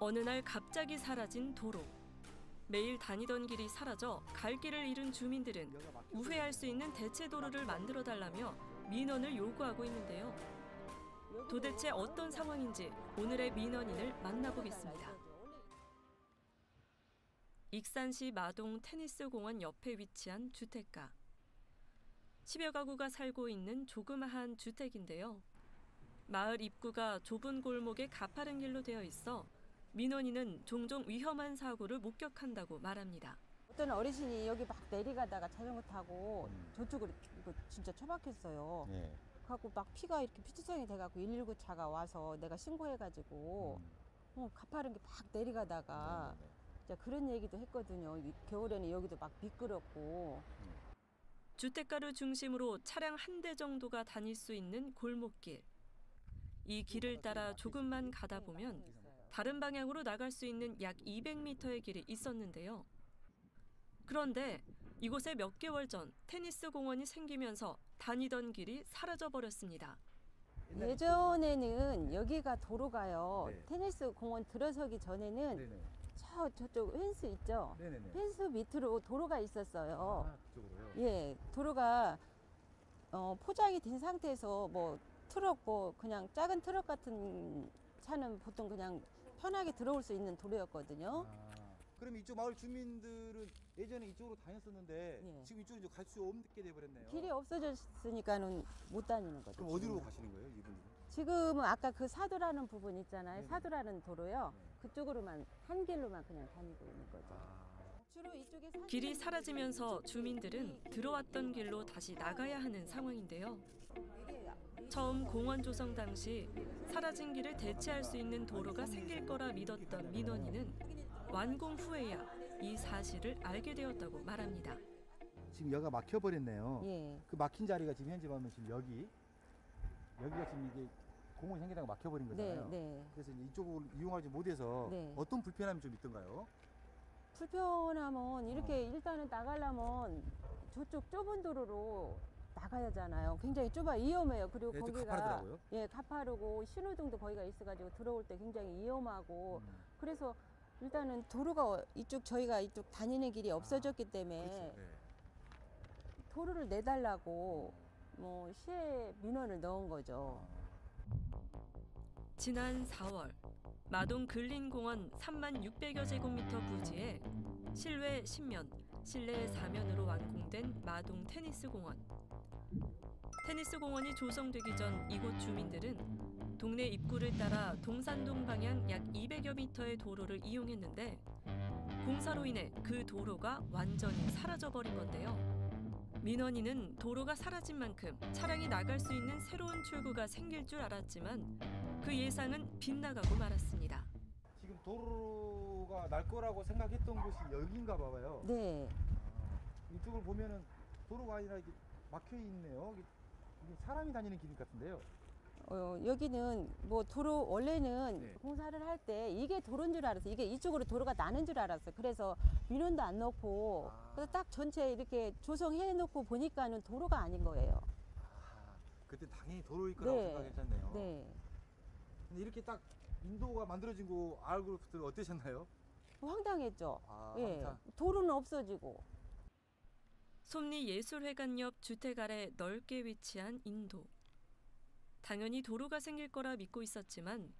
어느 날 갑자기 사라진 도로. 매일 다니던 길이 사라져 갈 길을 잃은 주민들은 우회할 수 있는 대체 도로를 만들어 달라며 민원을 요구하고 있는데요. 도대체 어떤 상황인지 오늘의 민원인을 만나보겠습니다. 익산시 마동 테니스공원 옆에 위치한 주택가. 10여 가구가 살고 있는 조그마한 주택인데요. 마을 입구가 좁은 골목에 가파른 길로 되어 있어 민원인은 종종 위험한 사고를 목격한다고 말합니다. 어떤 어르신이 여기 막 내려가다가 자전거 타고 저쪽으로 이거 진짜 처박혔어요. 네. 그래갖고 막 피가 이렇게 피투성이 돼갖고 119 차가 와서 내가 신고해가지고 가파른 게 막 내려가다가 진짜 그런 얘기도 했거든요. 겨울에는 여기도 막 미끄럽고. 주택가를 중심으로 차량 한 대 정도가 다닐 수 있는 골목길. 이 길을 따라 조금만 가다 보면 다른 방향으로 나갈 수 있는 약 200m의 길이 있었는데요. 그런데 이곳에 몇 개월 전 테니스 공원이 생기면서 다니던 길이 사라져 버렸습니다. 예전에는 여기가 도로가요. 네. 테니스 공원 들어서기 전에는 네네. 저쪽 펜스 있죠? 네네네. 펜스 밑으로 도로가 있었어요. 아, 그쪽으로요? 예, 도로가 포장이 된 상태에서 뭐 트럭 그냥 작은 트럭 같은 차는 보통 그냥 편하게 들어올 수 있는 도로였거든요. 그럼 이쪽 마을 주민들은 예전에 이쪽으로 다녔었는데 예. 지금 이쪽으로 갈 수 없게 돼버렸네요. 길이 없어졌으니까는 못 다니는 거죠. 그럼 어디로 가시는 거예요, 이분들은? 지금은 아까 그 사도라는 부분 있잖아요. 네네. 사도라는 도로요. 네. 그쪽으로만 한 길로만 그냥 다니고 있는 거죠. 주로 이쪽에 길이 사라지면서 주민들은 들어왔던 길로 다시 나가야 하는 상황인데요. 처음 공원 조성 당시 사라진 길을 대체할 수 있는 도로가 생길 거라 믿었던 민원인은 완공 후에야 이 사실을 알게 되었다고 말합니다. 지금 여기가 막혀버렸네요. 예. 그 막힌 자리가 지금 현재 보면 지금 여기가 지금 이게 공원이 생기다가 막혀버린 거잖아요. 네. 그래서 이제 이쪽을 이용하지 못해서 네. 어떤 불편함이 좀 있던가요? 불편하면 이렇게 일단은 나가려면 저쪽 좁은 도로로 나가야 하잖아요. 굉장히 좁아 위험해요. 그리고 네, 또 거기가 가파르더라고요. 예, 가파르고 신호등도 거기가 있어가지고 들어올 때 굉장히 위험하고 그래서 일단은 도로가 이쪽 저희가 이쪽 다니는 길이 없어졌기 때문에 그렇죠. 네. 도로를 내달라고 뭐 시에 민원을 넣은 거죠. 지난 4월 마동 근린공원 3600여 제곱미터 부지에 실외 10면, 실내 4면으로 완공된 마동 테니스공원. 테니스공원이 조성되기 전 이곳 주민들은 동네 입구를 따라 동산동 방향 약 200여 미터의 도로를 이용했는데 공사로 인해 그 도로가 완전히 사라져버린 건데요. 민원인은 도로가 사라진 만큼 차량이 나갈 수 있는 새로운 출구가 생길 줄 알았지만 그 예상은 빗나가고 말았습니다. 지금 도로가 날 거라고 생각했던 곳이 여기인가 봐요. 네. 이쪽을 보면은 도로가 아니라 이렇게 막혀 있네요. 이게 사람이 다니는 길 같은데요. 여기는 뭐 도로 원래는 네. 공사를 할 때 이게 도로인 줄 알았어요. 이게 이쪽으로 도로가 나는 줄 알았어요. 그래서 민원도 안 넣고 그래서 딱 전체 이렇게 조성해 놓고 보니까는 도로가 아닌 거예요. 그때 당연히 도로일 거라고 네. 생각했잖아요. 네. 근데 이렇게 딱 인도가 만들어진 거 알고 어떠셨나요? 황당했죠. 예. 황당. 도로는 없어지고. 솜리예술회관 옆 주택 아래 넓게 위치한 인도. 당연히 도로가 생길 거라 믿고 있었지만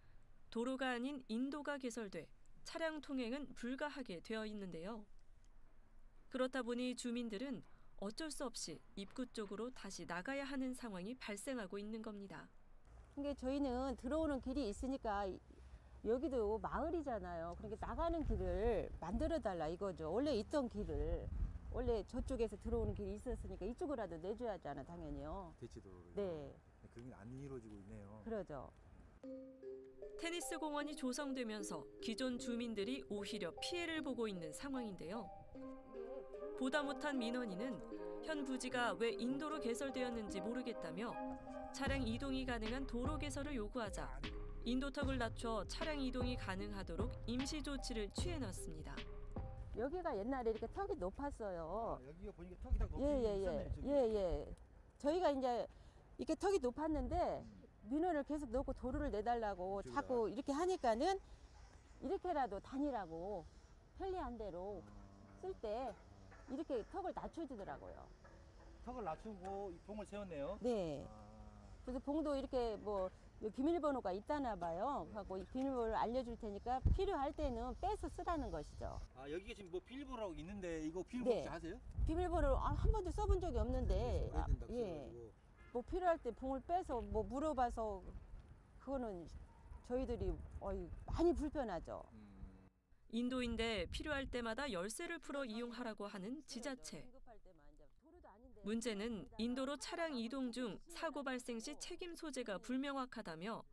도로가 아닌 인도가 개설돼 차량 통행은 불가하게 되어 있는데요. 그렇다 보니 주민들은 어쩔 수 없이 입구 쪽으로 다시 나가야 하는 상황이 발생하고 있는 겁니다. 근데 저희는 들어오는 길이 있으니까 여기도 마을이잖아요. 그러니까 나가는 길을 만들어 달라 이거죠. 원래 있던 길을. 원래 저쪽에서 들어오는 길이 있었으니까 이쪽으로라도 내줘야 하잖아, 당연히요. 대치 도로를. 네. 그게 안 이루어지고 있네요. 그러죠. 테니스 공원이 조성되면서 기존 주민들이 오히려 피해를 보고 있는 상황인데요. 보다 못한 민원인은 현 부지가 왜 인도로 개설되었는지 모르겠다며 차량 이동이 가능한 도로 개설을 요구하자 인도턱을 낮춰 차량 이동이 가능하도록 임시 조치를 취해놨습니다. 여기가 옛날에 이렇게 턱이 높았어요. 여기가 보니까 턱이 딱 높이 예. 저희가 이제 이렇게 턱이 높았는데 민원을 계속 넣고 도로를 내달라고 이쪽에다가. 자꾸 이렇게 하니까는 이렇게라도 다니라고 편리한 대로 쓸 때 이렇게 턱을 낮춰주더라고요. 턱을 낮추고 이 봉을 세웠네요. 네. 그래서 봉도 이렇게 뭐 비밀번호가 있다나 봐요. 하고 이 비밀번호를 알려줄 테니까 필요할 때는 빼서 쓰라는 것이죠. 아, 여기가 지금 뭐 비밀번호라고 있는데 이거 비밀번호 네. 혹시 아세요? 비밀번호를 한 번도 써본 적이 없는데 써야 된다, 예. 써가지고. 뭐 필요할 때 봉을 빼서 뭐 물어봐서 그거는 저희들이 많이 불편하죠. 인도인데 필요할 때마다 열쇠를 풀어 이용하라고 하는 지자체. 문제는 인도로 차량 이동 중 사고 발생 시 책임 소재가 불명확하다며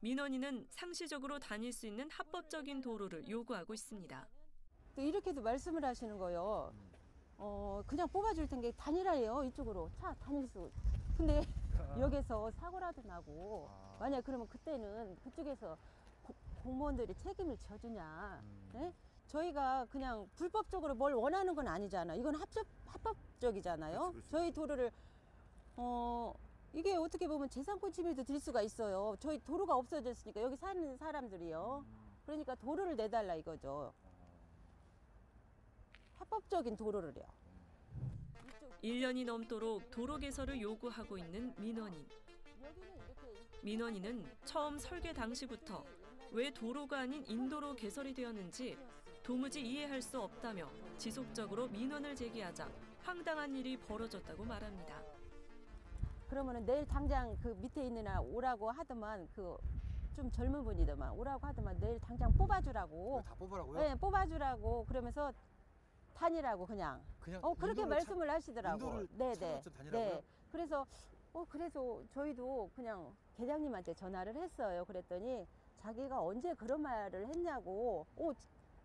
민원인은 상시적으로 다닐 수 있는 합법적인 도로를 요구하고 있습니다. 또 이렇게도 말씀을 하시는 거예요. 그냥 뽑아줄 텐게 다니라요. 이쪽으로 차 다닐 수. 근데 여기서 사고라도 나고 만약 그러면 그때는 그쪽에서 공무원들이 책임을 져주냐. 예? 저희가 그냥 불법적으로 뭘 원하는 건 아니잖아요. 이건 합법적이잖아요. 그렇지. 저희 도로를 이게 어떻게 보면 재산권 침해도 될 수가 있어요. 저희 도로가 없어졌으니까 여기 사는 사람들이요. 그러니까 도로를 내달라 이거죠. 합법적인 도로를요. 1년이 넘도록 도로 개설을 요구하고 있는 민원인. 민원인은 처음 설계 당시부터 왜 도로가 아닌 인도로 개설이 되었는지 도무지 이해할 수 없다며 지속적으로 민원을 제기하자 황당한 일이 벌어졌다고 말합니다. 그러면은 내일 당장 그 밑에 있는 애 오라고 하더만 좀 젊은 분이더만 오라고 하더만 내일 당장 뽑아주라고. 다 뽑으라고요? 네, 뽑아주라고 그러면서 다니라고 그냥 그렇게 말씀을 하시더라고. 네네. 네. 그래서 저희도 그냥 계장님한테 전화를 했어요. 그랬더니 자기가 언제 그런 말을 했냐고.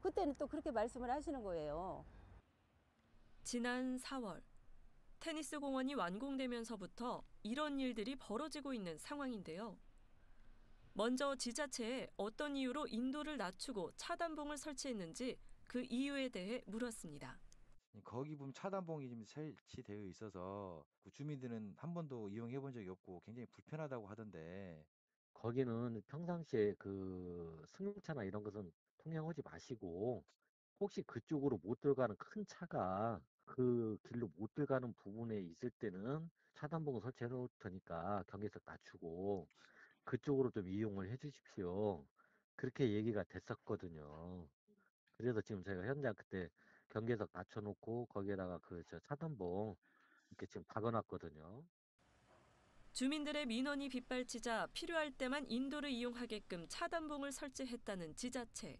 그때는 또 그렇게 말씀을 하시는 거예요. 지난 4월 테니스 공원이 완공되면서부터 이런 일들이 벌어지고 있는 상황인데요. 먼저 지자체에 어떤 이유로 인도를 낮추고 차단봉을 설치했는지 그 이유에 대해 물었습니다. 거기 보면 차단봉이 좀 설치되어 있어서 그 주민들은 한 번도 이용해 본 적이 없고 굉장히 불편하다고 하던데. 거기는 평상시에 그 승용차나 이런 것은 통행하지 마시고 혹시 그쪽으로 못 들어가는 큰 차가 그 길로 못 들어가는 부분에 있을 때는 차단봉을 설치해 놓을 테니까 경계석 낮추고 그쪽으로 좀 이용을 해 주십시오. 그렇게 얘기가 됐었거든요. 그래서 지금 저희가 현장 그때 경계석 낮춰놓고 거기에다가 저 차단봉 이렇게 지금 박아놨거든요. 주민들의 민원이 빗발치자 필요할 때만 인도를 이용하게끔 차단봉을 설치했다는 지자체.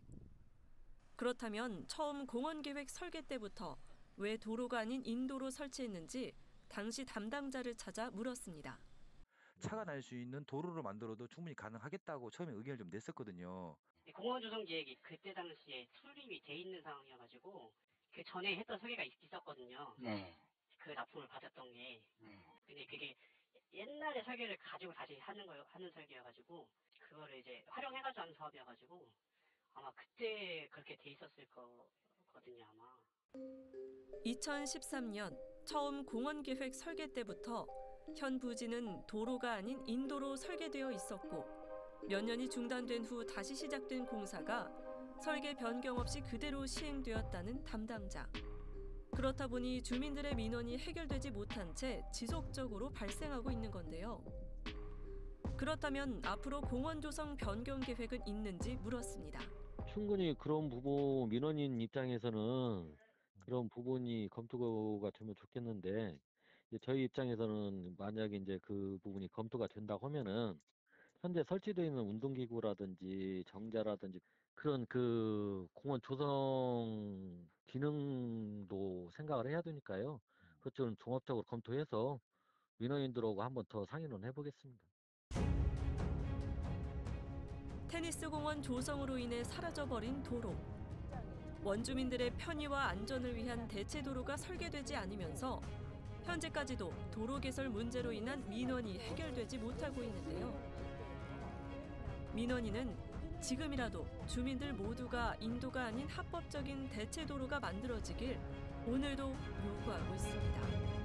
그렇다면 처음 공원계획 설계 때부터 왜 도로가 아닌 인도로 설치했는지 당시 담당자를 찾아 물었습니다. 차가 날 수 있는 도로를 만들어도 충분히 가능하겠다고 처음에 의견을 좀 냈었거든요. 공원 조성 계획이 그때 당시에 수립이 돼 있는 상황이어가지고 그 전에 했던 설계가 있었거든요. 네. 그 납품을 받았던 게. 근데 그게 옛날에 설계를 가지고 다시 하는 설계여가지고 그거를 이제 활용해가지고 하는 사업이어가지고 아마 그때 그렇게 돼 있었을 거거든요 아마. 2013년 처음 공원계획 설계 때부터 현 부지는 도로가 아닌 인도로 설계되어 있었고 몇 년이 중단된 후 다시 시작된 공사가 설계 변경 없이 그대로 시행되었다는 담당자. 그렇다 보니 주민들의 민원이 해결되지 못한 채 지속적으로 발생하고 있는 건데요. 그렇다면 앞으로 공원 조성 변경 계획은 있는지 물었습니다. 충분히 그런 부분 민원인 입장에서는 그런 부분이 검토가 되면 좋겠는데 이제 저희 입장에서는 만약에 이제 그 부분이 검토가 된다고 하면은 현재 설치되어 있는 운동기구라든지 정자라든지 그런 그 공원 조성 기능도 생각을 해야 되니까요. 그것좀 종합적으로 검토해서 민원인들하고 한번 더 상의는 해보겠습니다. 테니스 공원 조성으로 인해 사라져버린 도로. 원주민들의 편의와 안전을 위한 대체 도로가 설계되지 않으면서 현재까지도 도로 개설 문제로 인한 민원이 해결되지 못하고 있는데요. 민원인은 지금이라도 주민들 모두가 인도가 아닌 합법적인 대체 도로가 만들어지길 오늘도 요구하고 있습니다.